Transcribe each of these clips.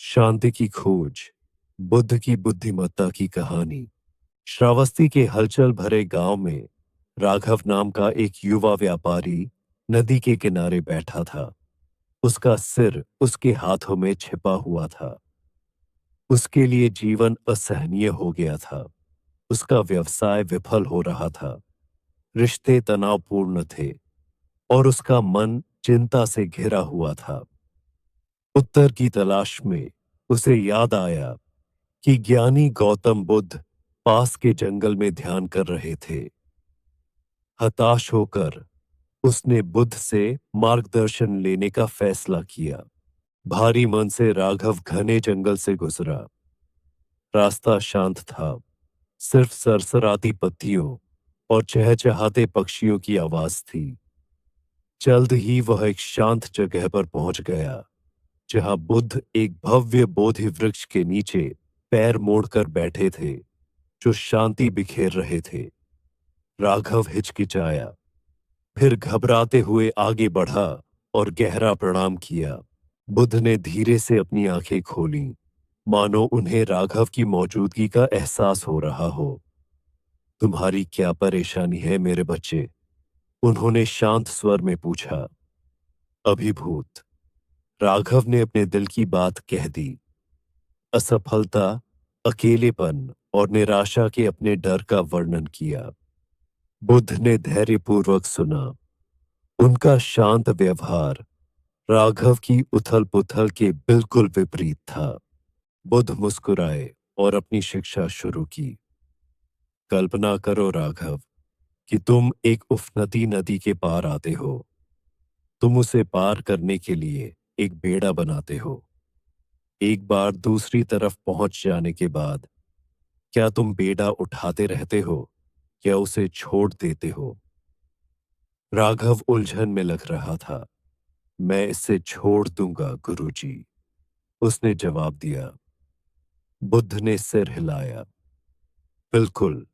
शांति की खोज। बुद्ध की बुद्धिमत्ता की कहानी। श्रावस्ती के हलचल भरे गांव में राघव नाम का एक युवा व्यापारी नदी के किनारे बैठा था। उसका सिर उसके हाथों में छिपा हुआ था। उसके लिए जीवन असहनीय हो गया था। उसका व्यवसाय विफल हो रहा था। रिश्ते तनावपूर्ण थे और उसका मन चिंता से घिरा हुआ था। उत्तर की तलाश में उसे याद आया कि ज्ञानी गौतम बुद्ध पास के जंगल में ध्यान कर रहे थे। हताश होकर उसने बुद्ध से मार्गदर्शन लेने का फैसला किया। भारी मन से राघव घने जंगल से गुजरा। रास्ता शांत था। सिर्फ सरसराती पत्तियों और चहचहाते पक्षियों की आवाज थी। जल्द ही वह एक शांत जगह पर पहुंच गया, जहां बुद्ध एक भव्य बोधि वृक्ष के नीचे पैर मोड़कर बैठे थे, जो शांति बिखेर रहे थे। राघव हिचकिचाया, फिर घबराते हुए आगे बढ़ा और गहरा प्रणाम किया। बुद्ध ने धीरे से अपनी आंखें खोलीं, मानो उन्हें राघव की मौजूदगी का एहसास हो रहा हो। तुम्हारी क्या परेशानी है मेरे बच्चे? उन्होंने शांत स्वर में पूछा। अभिभूत, राघव ने अपने दिल की बात कह दी। असफलता, अकेलेपन और निराशा के अपने डर का वर्णन किया। बुद्ध ने धैर्यपूर्वक सुना। उनका शांत व्यवहार राघव की उथल पुथल के बिल्कुल विपरीत था। बुद्ध मुस्कुराए और अपनी शिक्षा शुरू की। कल्पना करो राघव, कि तुम एक उफनती नदी के पार आते हो। तुम उसे पार करने के लिए एक बेड़ा बनाते हो। एक बार दूसरी तरफ पहुंच जाने के बाद क्या तुम बेड़ा उठाते रहते हो या उसे छोड़ देते हो? राघव उलझन में लग रहा था। मैं इसे छोड़ दूंगा गुरुजी, उसने जवाब दिया। बुद्ध ने सिर हिलाया। बिल्कुल,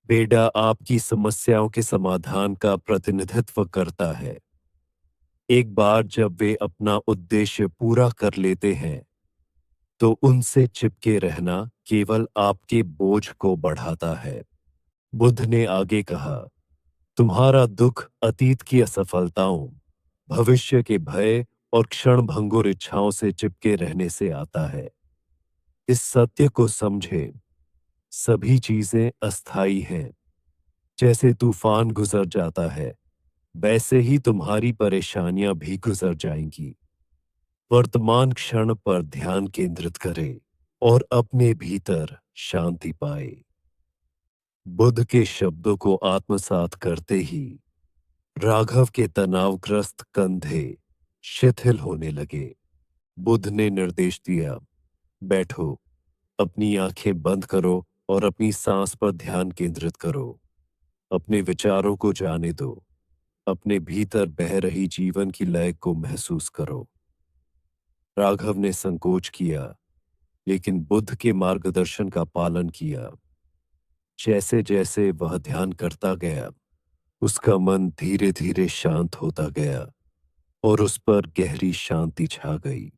बेड़ा आपकी समस्याओं के समाधान का प्रतिनिधित्व करता है। एक बार जब वे अपना उद्देश्य पूरा कर लेते हैं, तो उनसे चिपके रहना केवल आपके बोझ को बढ़ाता है। बुद्ध ने आगे कहा, तुम्हारा दुख अतीत की असफलताओं, भविष्य के भय और क्षणभंगुर इच्छाओं से चिपके रहने से आता है। इस सत्य को समझे, सभी चीजें अस्थायी हैं। जैसे तूफान गुजर जाता है, वैसे ही तुम्हारी परेशानियां भी गुजर जाएंगी। वर्तमान क्षण पर ध्यान केंद्रित करें और अपने भीतर शांति पाए। बुद्ध के शब्दों को आत्मसात करते ही राघव के तनावग्रस्त कंधे शिथिल होने लगे। बुद्ध ने निर्देश दिया, बैठो, अपनी आंखें बंद करो और अपनी सांस पर ध्यान केंद्रित करो। अपने विचारों को जाने दो। अपने भीतर बह रही जीवन की लय को महसूस करो। राघव ने संकोच किया, लेकिन बुद्ध के मार्गदर्शन का पालन किया। जैसे जैसे वह ध्यान करता गया, उसका मन धीरे धीरे शांत होता गया और उस पर गहरी शांति छा गई।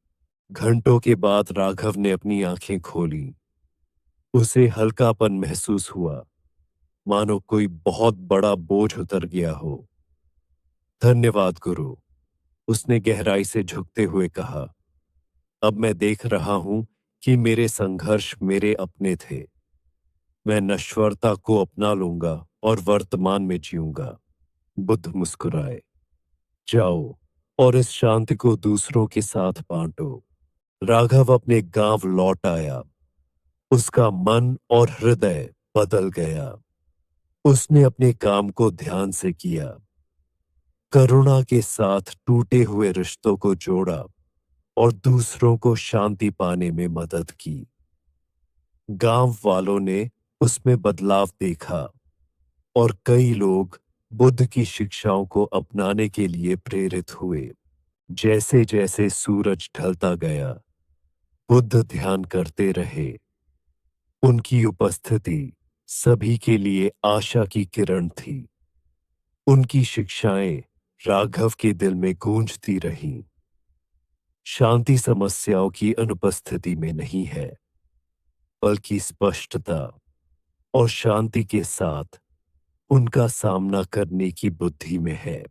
घंटों के बाद राघव ने अपनी आंखें खोली। उसे हल्कापन महसूस हुआ, मानो कोई बहुत बड़ा बोझ उतर गया हो। धन्यवाद गुरु, उसने गहराई से झुकते हुए कहा। अब मैं देख रहा हूं कि मेरे संघर्ष मेरे अपने थे। मैं नश्वरता को अपना लूंगा और वर्तमान में जीऊंगा। बुद्ध मुस्कुराए। जाओ और इस शांति को दूसरों के साथ बांटो। राघव अपने गांव लौट आया। उसका मन और हृदय बदल गया। उसने अपने काम को ध्यान से किया, करुणा के साथ टूटे हुए रिश्तों को जोड़ा और दूसरों को शांति पाने में मदद की। गांव वालों ने उसमें बदलाव देखा और कई लोग बुद्ध की शिक्षाओं को अपनाने के लिए प्रेरित हुए। जैसे जैसे सूरज ढलता गया, बुद्ध ध्यान करते रहे। उनकी उपस्थिति सभी के लिए आशा की किरण थी। उनकी शिक्षाएं राघव के दिल में गूंजती रहीं। शांति समस्याओं की अनुपस्थिति में नहीं है, बल्कि स्पष्टता और शांति के साथ उनका सामना करने की बुद्धि में है।